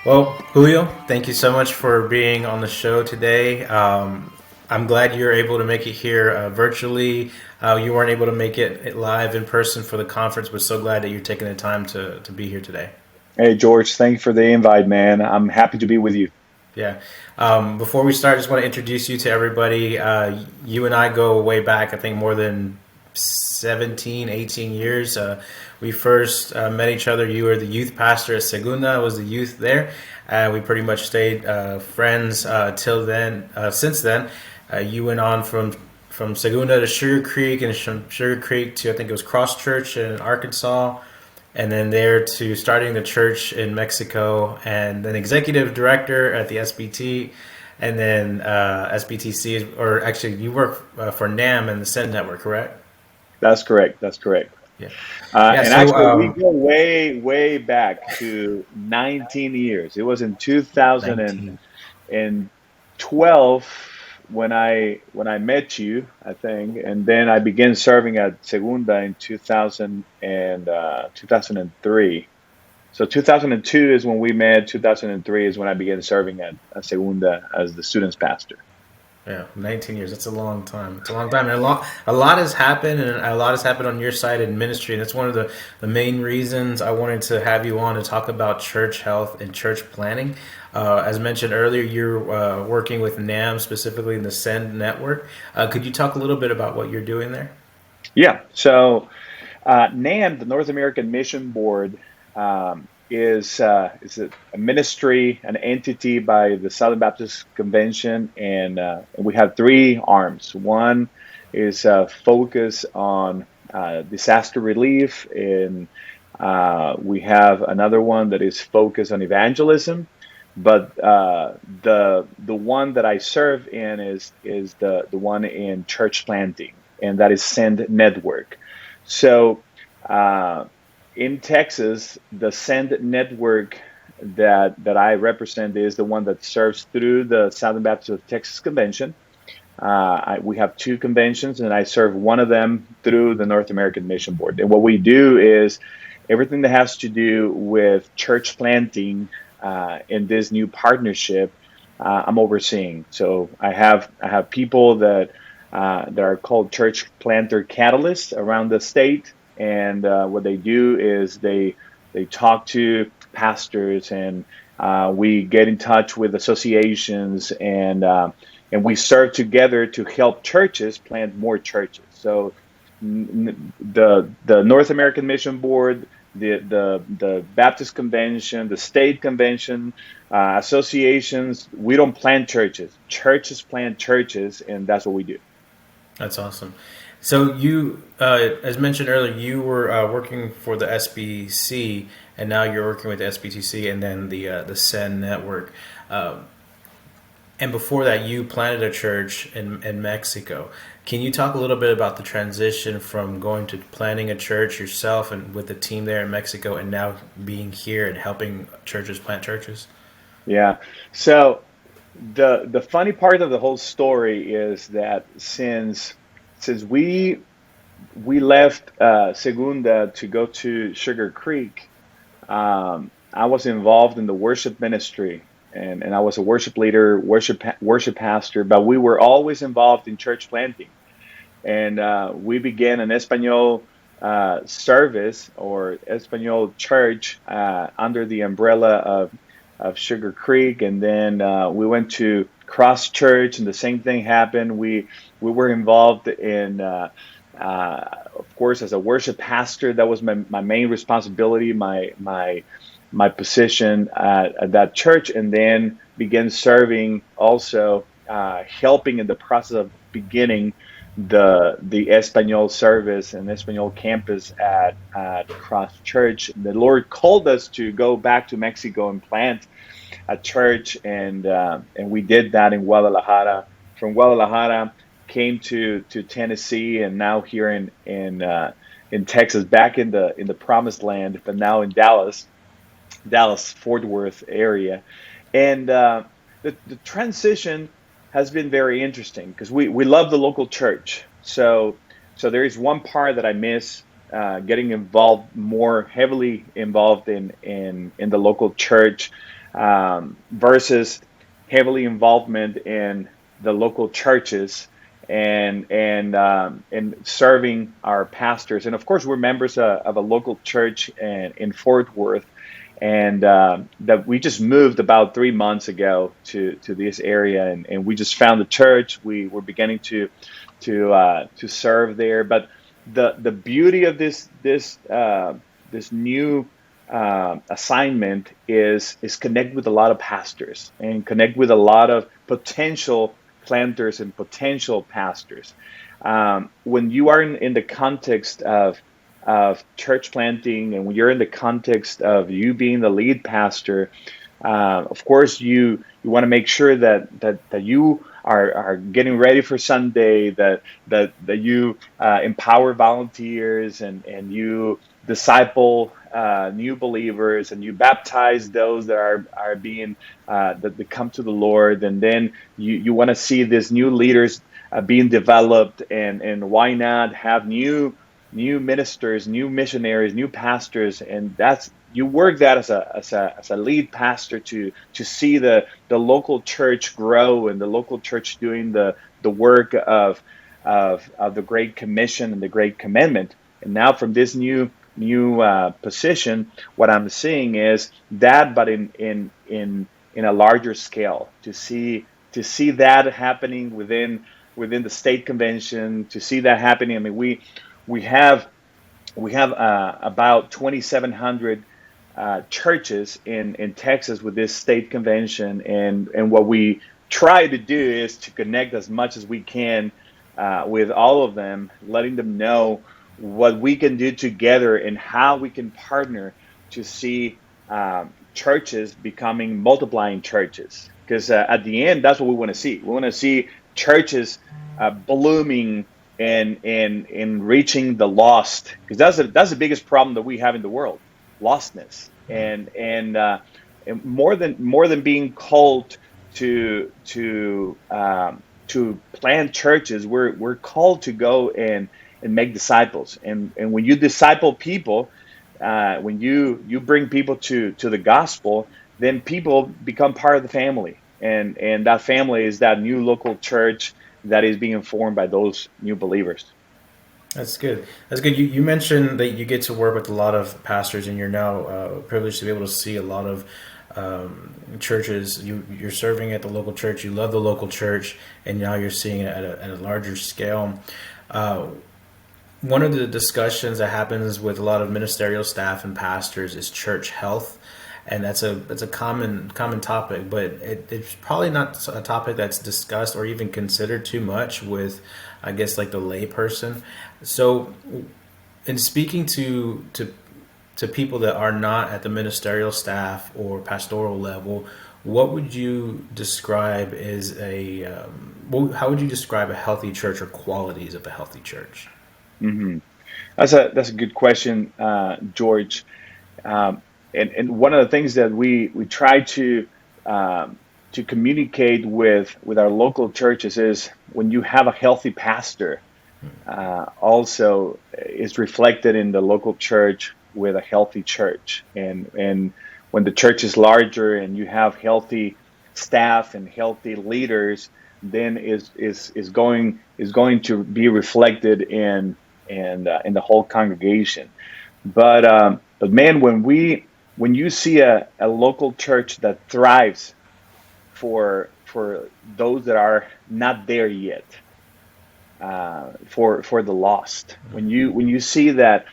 Well, Julio, thank you so much for being on the show today. I'm glad you're able to make it here virtually. You weren't able to make it live in person for the conference, but so glad that you're taking the time to be here today. Hey, George, thanks for the invite, man. I'm happy to be with you. Yeah. Before we start, I just want to introduce you to everybody. You and I go way back, I think more than 17, 18 years. We first met each other. You were the youth pastor at Segunda. I was the youth there. We pretty much stayed friends till then. Since then, you went on from Segunda to Sugar Creek, and from Sugar Creek to, I think it was Cross Church in Arkansas, and then there to starting the church in Mexico, and then executive director at the SBT, and then SBTC, or actually you work for NAM and the Send Network, correct? That's correct. That's correct. Yeah. Yeah. And So actually, we go way, way back to 19 years. It was in 19. 2012 when I met you, I think, and then I began serving at Segunda in 2003. So 2002 is when we met. 2003 is when I began serving at Segunda as the students pastor. Yeah, 19 years. That's a long time. It's a long time. And a lot has happened, and a lot has happened on your side in ministry. And that's one of the main reasons I wanted to have you on to talk about church health and church planning. As mentioned earlier, you're working with NAM, specifically in the Send Network. Could you talk a little bit about what you're doing there? Yeah. So NAM, the North American Mission Board, is a ministry, an entity by the Southern Baptist Convention, and we have three arms. One is focus on disaster relief, and we have another one that is focused on evangelism. But the one that I serve in is the one in church planting, and that is Send Network. So in Texas, the Send Network that I represent is the one that serves through the Southern Baptist of Texas Convention. We have two conventions, and I serve one of them through the North American Mission Board. And what we do is everything that has to do with church planting in this new partnership, I'm overseeing. So I have people that are called church planter catalysts around the state, and what they do is they talk to pastors, and we get in touch with associations, and we serve together to help churches plant more churches. So the North American Mission Board, the Baptist Convention, the state convention, associations, we don't plant churches. Churches plant churches, and that's what we do. That's awesome. So you, as mentioned earlier, you were working for the SBC, and now you're working with the SBTC and then the Send Network. And before that, you planted a church in Mexico. Can you talk a little bit about the transition from going to planting a church yourself and with the team there in Mexico, and now being here and helping churches plant churches? Yeah. So the funny part of the whole story is that since we left Segunda to go to Sugar Creek, I was involved in the worship ministry, and I was a worship leader, worship pastor, but we were always involved in church planting. And we began an Espanol service or Espanol church under the umbrella of Sugar Creek, and then we went to Cross Church, and the same thing happened. We were involved in, of course, as a worship pastor. That was my main responsibility, my position at that church, and then began serving also, helping in the process of beginning the Espanol service and Espanol campus at Cross Church. The Lord called us to go back to Mexico and plant a church, and we did that in Guadalajara. From Guadalajara, came to Tennessee, and now here in Texas, back in the promised land, but now in Dallas. Dallas Fort Worth area, and the transition has been very interesting because we love the local church. So there is one part that I miss, getting involved, more heavily involved in the local church, versus heavily involvement in the local churches and serving our pastors. And of course, we're members of a local church in Fort Worth, and that we just moved about 3 months ago to this area, and we just found the church. We were beginning to serve there, but the beauty of this new assignment is connect with a lot of pastors and connect with a lot of potential planters and potential pastors. When you are in the context of church planting, and when you're in the context of you being the lead pastor, of course you want to make sure that you are getting ready for Sunday, that you empower volunteers, and you disciple new believers, and you baptize those that are being that come to the Lord, and then you want to see these new leaders being developed, and why not have new ministers, new missionaries, new pastors, and that's you work that as a lead pastor to see the local church grow, and the local church doing the work of the Great Commission and the Great Commandment. And now from this new position, what I'm seeing is that, but in a larger scale, to see that happening within the state convention, to see that happening. I mean, we have about 2,700 churches in Texas with this state convention, and what we try to do is to connect as much as we can with all of them, letting them know what we can do together and how we can partner to see churches becoming multiplying churches. Because at the end, that's what we want to see. We want to see churches blooming and reaching the lost, because that's the biggest problem that we have in the world, lostness. And more than being called to plant churches, we're called to go and make disciples. And when you disciple people, when you bring people to the gospel, then people become part of the family, and that family is that new local church that is being formed by those new believers. That's good. That's good. You mentioned that you get to work with a lot of pastors, and you're now privileged to be able to see a lot of churches. You're serving at the local church. You love the local church, and now you're seeing it at a larger scale. Uh, One of the discussions that happens with a lot of ministerial staff and pastors is church health, and that's a common topic, but it's probably not a topic that's discussed or even considered too much with, I guess, like the layperson. So, in speaking to people that are not at the ministerial staff or pastoral level, what would you describe as how would you describe a healthy church or qualities of a healthy church? Hmm. That's a good question, George. And one of the things that we try to communicate with our local churches is, when you have a healthy pastor, also is reflected in the local church with a healthy church. And when the church is larger and you have healthy staff and healthy leaders, then is going to be reflected in the whole congregation. But man, when you see a local church that thrives for those that are not there yet, for the lost, when you see that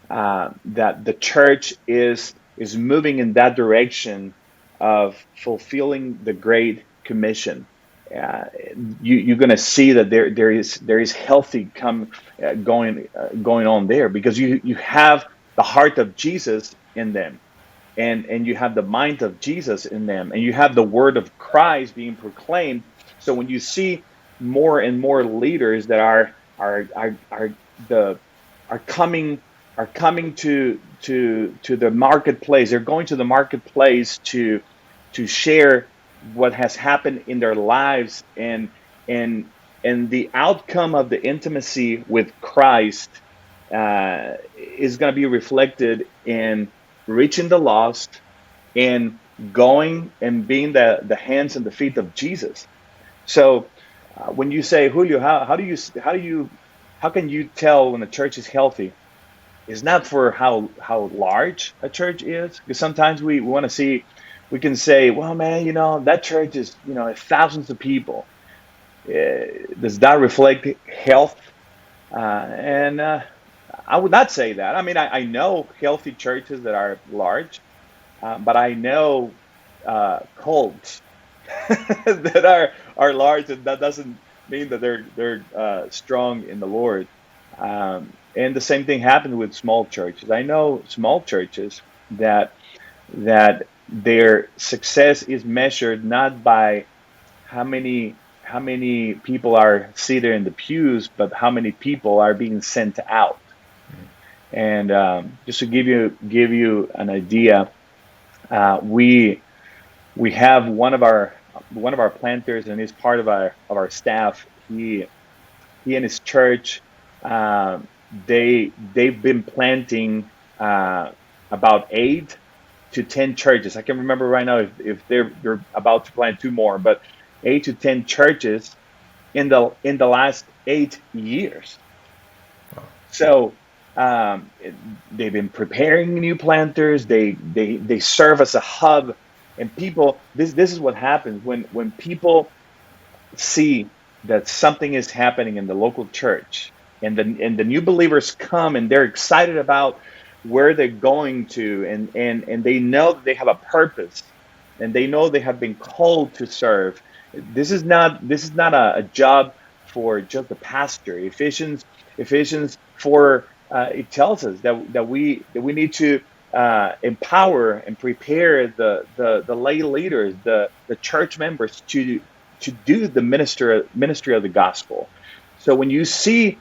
the church is moving in that direction of fulfilling the Great Commission, uh, you're going to see that there is healthy going on there, because you have the heart of Jesus in them, and you have the mind of Jesus in them, and you have the word of Christ being proclaimed. So when you see more and more leaders that are the are coming are coming to the marketplace. They're going to the marketplace to share what has happened in their lives, and and the outcome of the intimacy with Christ is going to be reflected in reaching the lost and going and being the hands and the feet of Jesus. So when you say, Julio, how can you tell when a church is healthy? It's not for how large a church is, because sometimes we want to see, we can say, well, man, that church is, thousands of people. Does that reflect health? And I would not say that. I mean, I know healthy churches that are large, but I know cults that are large, and that doesn't mean that they're strong in the Lord. And the same thing happened with small churches. I know small churches that their success is measured not by how many people are seated in the pews, but how many people are being sent out. And just to give you an idea, we have one of our planters, and he's part of our staff. He and his church, they've been planting about 8 to 10 churches. I can remember right now if they're about to plant 2 more, but 8 to 10 churches in the last 8 years. So they've been preparing new planters. They serve as a hub, and people. This is what happens when people see that something is happening in the local church, and the new believers come, and they're excited about where they're going to, and they know that they have a purpose, and they know they have been called to serve. This is not a job for just the pastor. Ephesians 4, it tells us that we need to empower and prepare the lay leaders, the church members, to do the ministry of the gospel. So when you see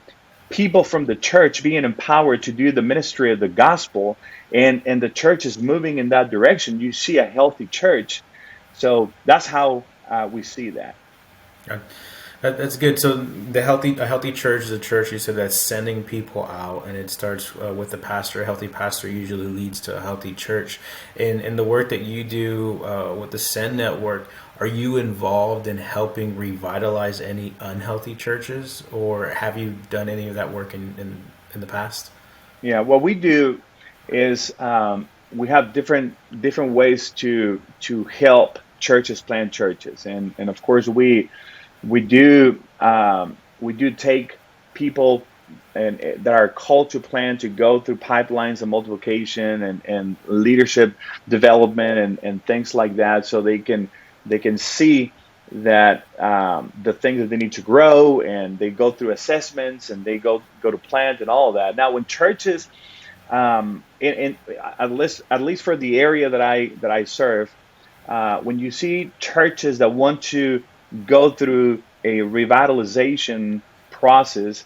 people from the church being empowered to do the ministry of the gospel, and the church is moving in that direction, you see a healthy church. So that's how we see that. Yeah. That's good. So a healthy church is a church, you said, that's sending people out, and it starts with the pastor. A healthy pastor usually leads to a healthy church. In the work that you do with the Send Network, are you involved in helping revitalize any unhealthy churches, or have you done any of that work in the past? Yeah, what we do is we have different ways to help churches plant churches, and of course we do take people that are called to plan to go through pipelines of multiplication and leadership development and things like that, so they can see that the things that they need to grow, and they go through assessments, and they go to plant and all of that. Now, when churches, in at least for the area that I serve, when you see churches that want to go through a revitalization process,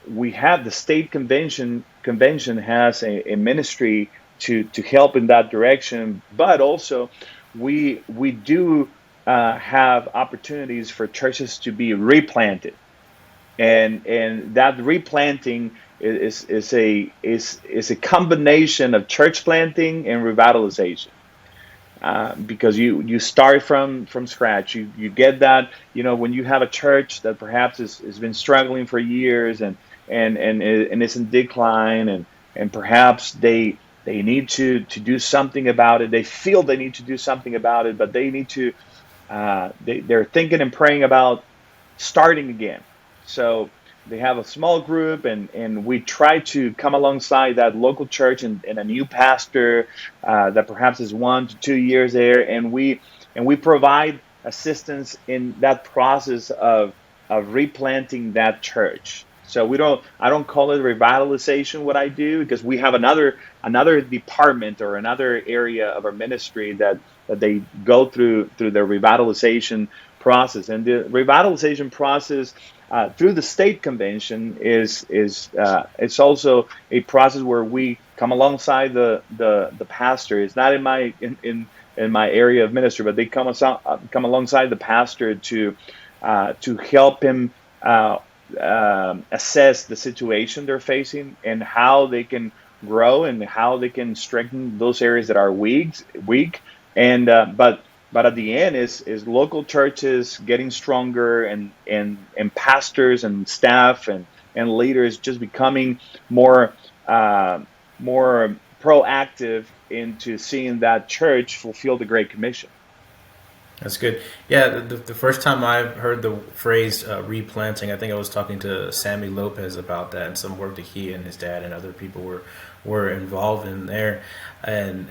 we have the state convention has a ministry to help in that direction, but also we do have opportunities for churches to be replanted, and that replanting is a combination of church planting and revitalization, because you start from scratch. You get that, when you have a church that perhaps has been struggling for years, and is in decline, and perhaps they need to do something about it. They feel they need to do something about it, but they need to they're thinking and praying about starting again. So they have a small group, and we try to come alongside that local church, and a new pastor that perhaps is 1 to 2 years there, and we provide assistance in that process of replanting that church. So I don't call it revitalization what I do, because we have another department or another area of our ministry that they go through their revitalization process. And the revitalization process through the state convention is it's also a process where we come alongside the pastor. It's not in in my area of ministry, but they come alongside the pastor to help him uh, assess the situation they're facing and how they can grow and how they can strengthen those areas that are weak. And but at the end is local churches getting stronger, and pastors and staff and leaders just becoming more uh, more proactive into seeing that church fulfill the Great Commission. That's good. Yeah, the first time I heard the phrase replanting, I think I was talking to Sammy Lopez about that and some work that he and his dad and other people were involved in there. And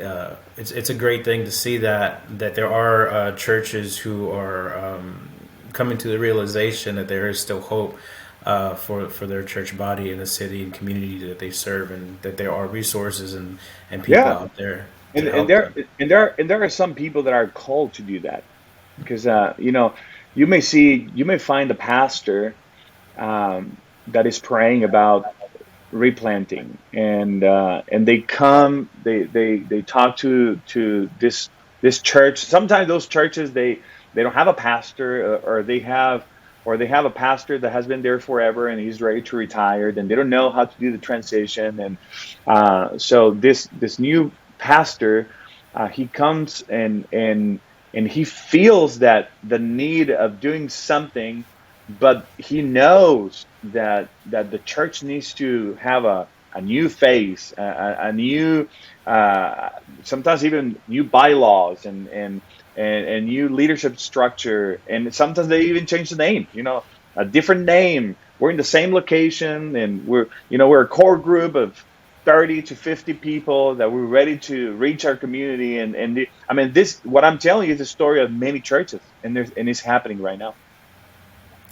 it's a great thing to see that there are churches who are coming to the realization that there is still hope for their church body in the city and community that they serve, and that there are resources and people Yeah, out there and to and help there them. and there are some people that are called to do that because you may find a pastor that is praying about replanting, and they talk to this church. Sometimes those churches they don't have a pastor, or they have a pastor that has been there forever and he's ready to retire, and they don't know how to do the transition. And so this new pastor, he comes and he feels that the need of doing something, but he knows that the church needs to have a new face, a new, uh, sometimes even new bylaws, and new leadership structure, and sometimes they even change the name. A different name. We're in the same location, and we're a core group of 30 to 50 people that we're ready to reach our community. I mean, this, what I'm telling you, is the story of many churches, and it's happening right now.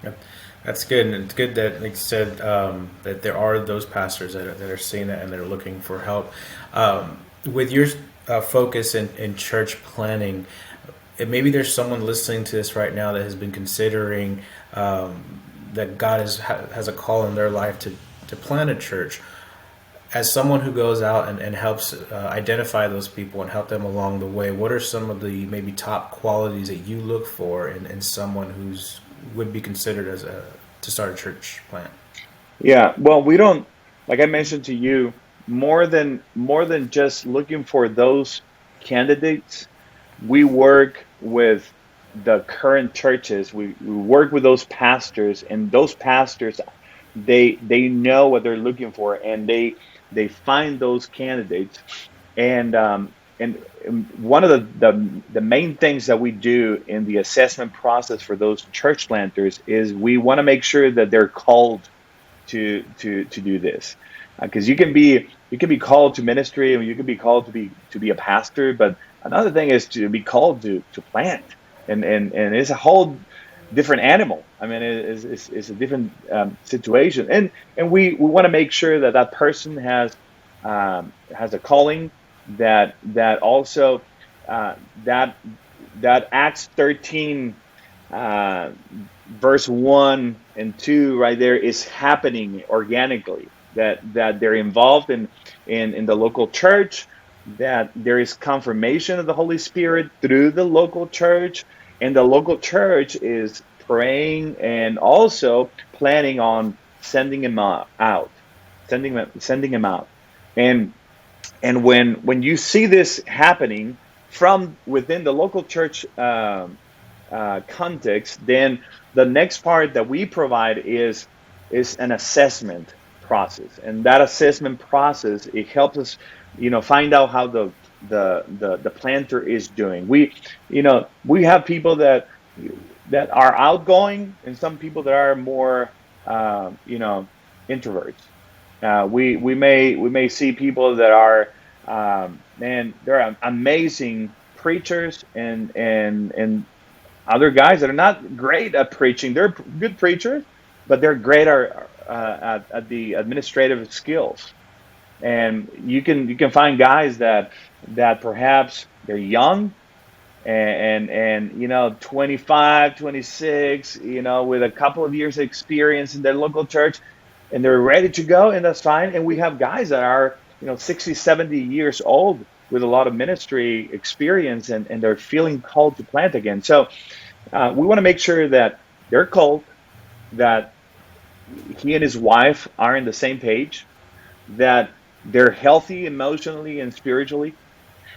Yep. That's good, and it's good that, like you said, that there are those pastors that are seeing that and they're looking for help. With your focus in church planning, maybe there's someone listening to this right now that has been considering that God has a call in their life to plant a church. As someone who goes out and helps identify those people and help them along the way, what are some of the maybe top qualities that you look for in someone who's would be considered as a to start a church plant? Yeah, well, we don't, like I mentioned to you, more than just looking for those candidates. We work with the current churches. We work with those pastors, and those pastors, they know what they're looking for, and they find those candidates. And one of the main things that we do in the assessment process for those church planters is we want to make sure that they're called to do this, because you can be called to ministry, or you can be called to be a pastor, but another thing is to be called to plant, and it's a whole different animal. I mean, it's a different situation, and we want to make sure that that person has a calling, that also that Acts 13 uh, verse 1 and 2 right there is happening organically, that they're involved in the local church, that there is confirmation of the Holy Spirit through the local church, and the local church is praying and also planning on sending him out, sending him out. And and when you see this happening from within the local church context, then the next part that we provide is an assessment process, and that assessment process, it helps us, find out how the planter is doing. We have people that are outgoing, and some people that are more, introverts. We may see people that are, man, they're amazing preachers, and other guys that are not great at preaching. They're good preachers, but they're great at the administrative skills. And you can find guys that perhaps they're young, and 25, 26, with a couple of years of experience in their local church, and they're ready to go, and that's fine. And we have guys that are 60, 70 years old with a lot of ministry experience, and they're feeling called to plant again. So we want to make sure that they're called, that he and his wife are in the same page, that they're healthy emotionally and spiritually.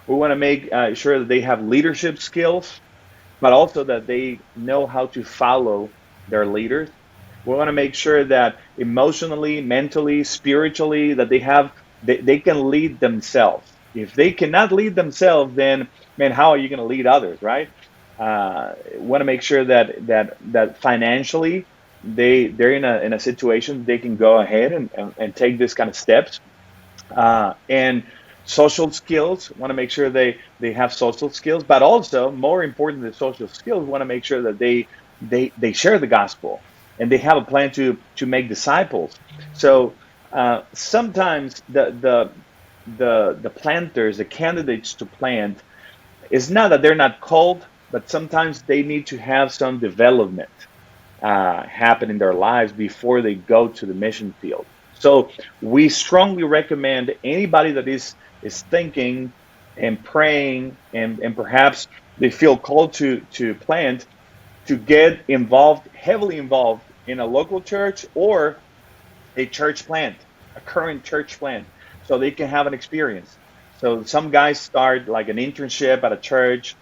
We want to make sure that they have leadership skills, but also that they know how to follow their leaders. We want to make sure that emotionally, mentally, spiritually, that they can lead themselves. If they cannot lead themselves, then man, how are you going to lead others, right? Want to make sure that financially they're in a situation they can go ahead and take this kind of steps, and social skills. Want to make sure they have social skills, but also more important than social skills, want to make sure that they share the gospel, and they have a plan to make disciples. So sometimes the planters, the candidates to plant, it's not that they're not called, but sometimes they need to have some development happen in their lives before they go to the mission field. So we strongly recommend anybody that is thinking and praying, and perhaps they feel called to plant, to get involved, heavily involved in a local church or a church plant, a current church plant, so they can have an experience. So some guys start like an internship at a church,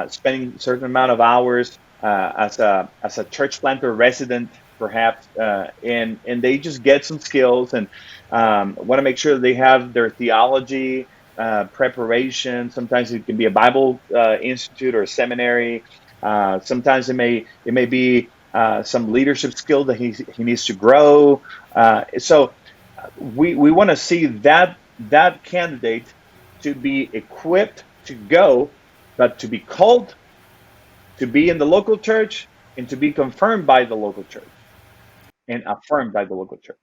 spending a certain amount of hours as a church planter resident, perhaps, and they just get some skills, and want to make sure they have their theology preparation. Sometimes it can be a Bible institute or a seminary. Sometimes it may be some leadership skill that he needs to grow. So we want to see that candidate to be equipped to go, but to be called, to be in the local church, and to be confirmed by the local church and affirmed by the local church.